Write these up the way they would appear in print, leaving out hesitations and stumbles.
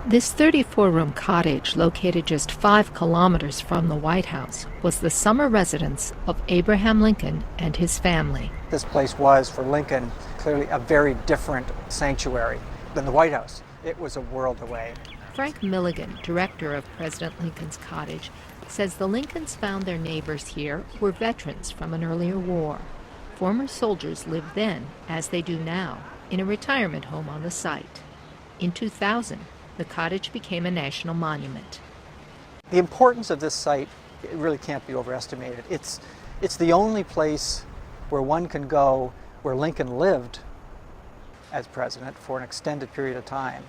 This 34-room cottage, located just 5 kilometers from the White House, was the summer residence of Abraham Lincoln and his family. This place was, for Lincoln, clearly a very different sanctuary than the White House. It was a world away. Frank Milligan, director of President Lincoln's cottage, says the Lincolns found their neighbors here were veterans from an earlier war. Former soldiers lived then, as they do now, in a retirement home on the site. In 2000, the cottage became a national monument. The importance of this site, it really can't be overestimated. It's the only place where one can go where Lincoln lived as president for an extended period of time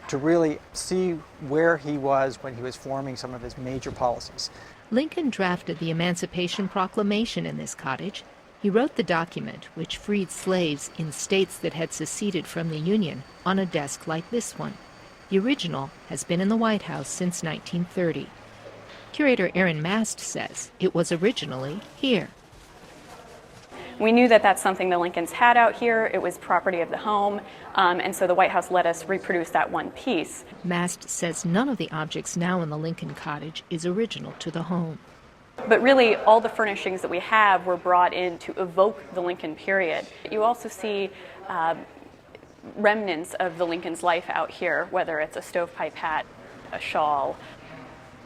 to really see where he was when he was forming some of his major policies. Lincoln drafted the Emancipation Proclamation in this cottage. He wrote the document, which freed slaves in states that had seceded from the Union, on a desk like this one. The original has been in the White House since 1930. Curator Aaron Mast says it was originally here. We knew that that's something the Lincolns had out here. It was property of the home, and so the White House let us reproduce that one piece. Mast says none of the objects now in the Lincoln cottage is original to the home. But really, all the furnishings that we have were brought in to evoke the Lincoln period. You also see remnants of the Lincoln's life out here, whether it's a stovepipe hat, a shawl,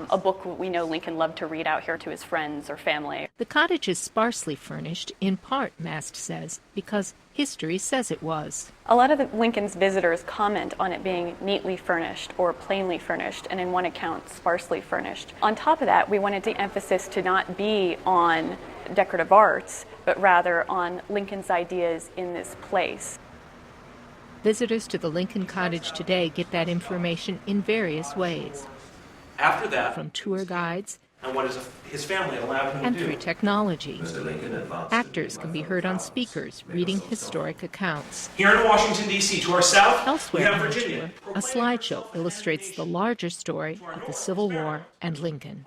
a book we know Lincoln loved to read out here to his friends or family. The cottage is sparsely furnished, in part, Mast says, because history says it was. A lot of the Lincoln's visitors comment on it being neatly furnished or plainly furnished, and in one account, sparsely furnished. On top of that, we wanted the emphasis to not be on decorative arts, but rather on Lincoln's ideas in this place. Visitors to the Lincoln Cottage today get that information in various ways. After that, from tour guides and what is his family allowed him and to do. through technology. Actors can be heard on speakers reading historic accounts. Here in Washington, D.C., to our south, elsewhere we have on the Virginia. Tour, a slideshow illustrates the larger story of the Civil War and Lincoln.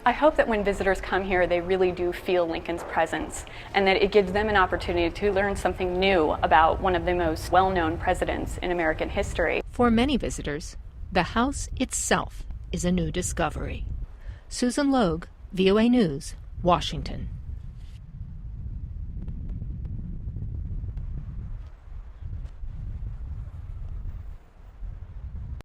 I hope that when visitors come here, they really do feel Lincoln's presence, and that it gives them an opportunity to learn something new about one of the most well-known presidents in American history. For many visitors, the house itself is a new discovery. Susan Logue, VOA News, Washington.